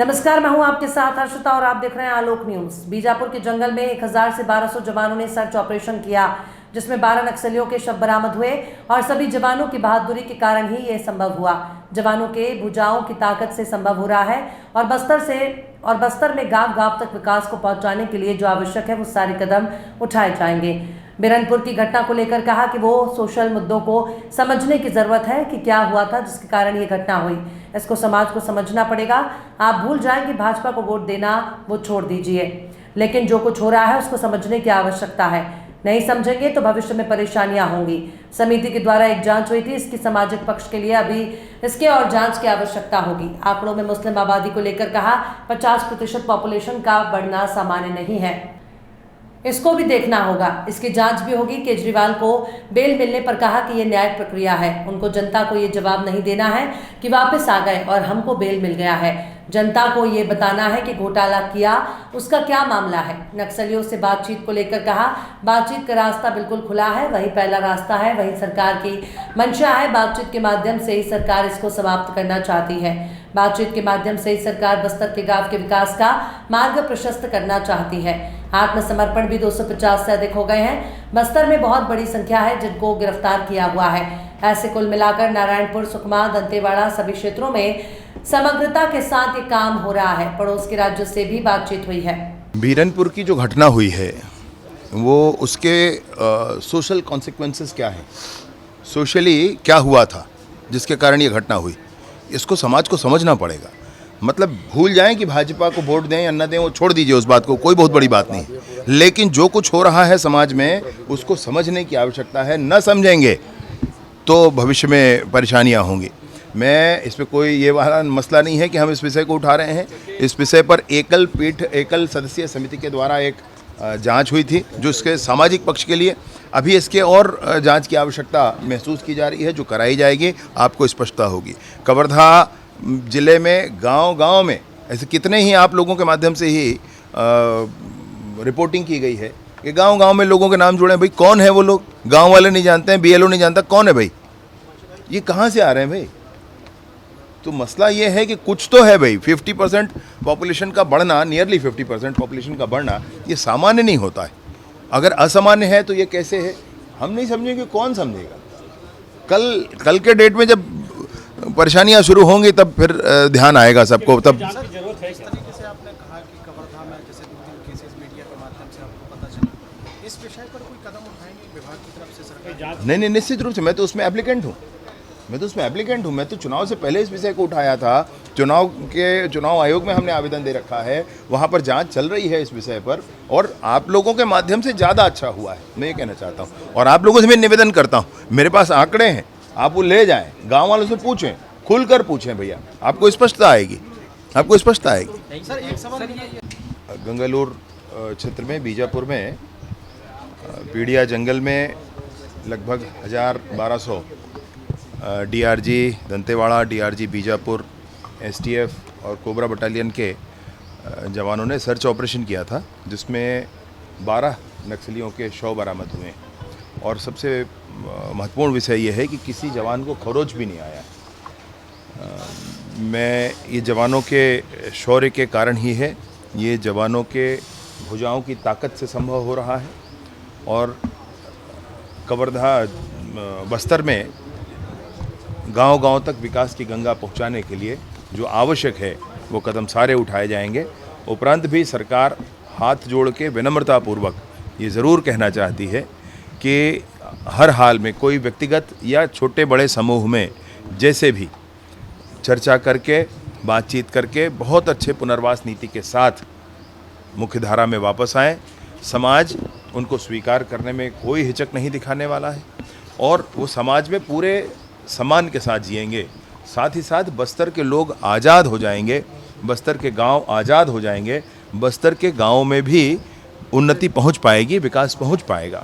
नमस्कार, मैं हूं आपके साथ हर्षिता और आप देख रहे हैं आलोक न्यूज। बीजापुर के जंगल में 1000 से 1200 जवानों ने सर्च ऑपरेशन किया, जिसमें 12 नक्सलियों के शव बरामद हुए और सभी जवानों की बहादुरी के कारण ही यह संभव हुआ। जवानों के भुजाओं की ताकत से संभव हो रहा है और बस्तर में गांव-गांव तक विकास को पहुंचाने के लिए जो आवश्यक है वो सारे कदम उठाए जाएंगे। बिरनपुर की घटना को लेकर कहा कि वो सोशल मुद्दों को समझने की जरूरत है कि क्या हुआ था जिसके कारण ये घटना हुई। इसको समाज को समझना पड़ेगा। आप भूल जाएं कि भाजपा को वोट देना वो छोड़ दीजिए, लेकिन जो कुछ हो रहा है उसको समझने की आवश्यकता है। नहीं समझेंगे तो भविष्य में परेशानियां होंगी। समिति के द्वारा एक जांच हुई थी, इसकी सामाजिक पक्ष के लिए अभी इसके और जांच की आवश्यकता होगी। आंकड़ों में मुस्लिम आबादी को लेकर कहा 50% पॉपुलेशन का बढ़ना सामान्य नहीं है, इसको भी देखना होगा, इसकी जांच भी होगी। केजरीवाल को बेल मिलने पर कहा कि ये न्यायिक प्रक्रिया है, उनको जनता को ये जवाब नहीं देना है कि वापस आ गए और हमको बेल मिल गया है। जनता को ये बताना है कि घोटाला किया उसका क्या मामला है। नक्सलियों से बातचीत को लेकर कहा बातचीत का रास्ता बिल्कुल खुला है, वही पहला रास्ता है, वही सरकार की मंशा है। बातचीत के माध्यम से ही सरकार इसको समाप्त करना चाहती है। बातचीत के माध्यम से ही सरकार बस्तर के गांव के विकास का मार्ग प्रशस्त करना चाहती है। आत्मसमर्पण भी 250 से अधिक हो गए हैं। बस्तर में बहुत बड़ी संख्या है जिनको गिरफ्तार किया हुआ है। ऐसे कुल मिलाकर नारायणपुर, सुकमा, दंतेवाड़ा सभी क्षेत्रों में समग्रता के साथ ये काम हो रहा है। पड़ोस के राज्यों से भी बातचीत हुई है। बीरनपुर की जो घटना हुई है वो उसके सोशल कॉन्सिक्वेंसेस क्या है, सोशली क्या हुआ था जिसके कारण ये घटना हुई, इसको समाज को समझना पड़ेगा। मतलब भूल जाएं कि भाजपा को वोट दें या न दें, वो छोड़ दीजिए, उस बात को कोई बहुत बड़ी बात नहीं है। लेकिन जो कुछ हो रहा है समाज में उसको समझने की आवश्यकता है। न समझेंगे तो भविष्य में परेशानियां होंगी। मैं इस पर कोई ये वाला मसला नहीं है कि हम इस विषय को उठा रहे हैं। इस विषय पर एकल सदस्यीय समिति के द्वारा एक जांच हुई थी जो इसके सामाजिक पक्ष के लिए। अभी इसके और जांच की आवश्यकता महसूस की जा रही है, जो कराई जाएगी, आपको स्पष्टता होगी। कवर्धा जिले में गांव-गांव में ऐसे कितने ही आप लोगों के माध्यम से ही रिपोर्टिंग की गई है कि गांव-गांव में लोगों के नाम जुड़े हैं। भाई कौन है वो लोग? गांव वाले नहीं जानते हैं, बीएलओ नहीं जानता, कौन है भाई? ये कहाँ से आ रहे हैं भाई? तो मसला ये है कि कुछ तो है भाई। 50% पॉपुलेशन का बढ़ना, नियरली 50% पॉपुलेशन का बढ़ना ये सामान्य नहीं होता है। अगर असामान्य है तो ये कैसे है? हम नहीं समझेंगे, कौन समझेगा? कल के डेट में जब परेशानियां शुरू होंगी तब फिर ध्यान आएगा सबको। तब जिस तरीके से आपने कहा कि कवर्धा में जैसे 2-3 केसेस मीडिया के माध्यम से आपको पता चला, इस विषय पर कोई कदम उठाएंगे विभाग की तरफ से सरकार? नहीं, निश्चित रूप से मैं तो उसमें एप्लीकेंट हूँ। मैं तो चुनाव से पहले इस विषय को उठाया था। चुनाव आयोग में हमने आवेदन दे रखा है, वहाँ पर जांच चल रही है इस विषय पर, और आप लोगों के माध्यम से ज़्यादा अच्छा हुआ है, मैं ये कहना चाहता हूँ। और आप लोगों से मैं निवेदन करता हूँ, मेरे पास आंकड़े हैं, आप वो ले जाएं, गाँव वालों से पूछें, खुलकर पूछें भैया, आपको स्पष्टता आएगी। सर एक सवाल गंगालूर क्षेत्र में, बीजापुर में, पीड़िया जंगल में लगभग 1000-1200 DRG Dantewada, DRG Bijapur, STF और कोबरा बटालियन के जवानों ने सर्च ऑपरेशन किया था, जिसमें 12 नक्सलियों के शव बरामद हुए। और सबसे महत्वपूर्ण विषय यह है कि किसी जवान को खरोच भी नहीं आया। मैं ये जवानों के शौर्य के कारण ही है, ये जवानों के भुजाओं की ताकत से संभव हो रहा है। और कवर्धा बस्तर में गांव-गांव तक विकास की गंगा पहुंचाने के लिए जो आवश्यक है वो कदम सारे उठाए जाएंगे। उपरांत भी सरकार हाथ जोड़ के विनम्रतापूर्वक ये ज़रूर कहना चाहती है कि हर हाल में कोई व्यक्तिगत या छोटे बड़े समूह में जैसे भी चर्चा करके, बातचीत करके बहुत अच्छे पुनर्वास नीति के साथ मुख्यधारा में वापस आएँ। समाज उनको स्वीकार करने में कोई हिचक नहीं दिखाने वाला है और वो समाज में पूरे सम्मान के साथ जिएंगे। साथ ही साथ बस्तर के लोग आज़ाद हो जाएंगे, बस्तर के गांव आज़ाद हो जाएंगे, बस्तर के गांवों में भी उन्नति पहुंच पाएगी, विकास पहुंच पाएगा।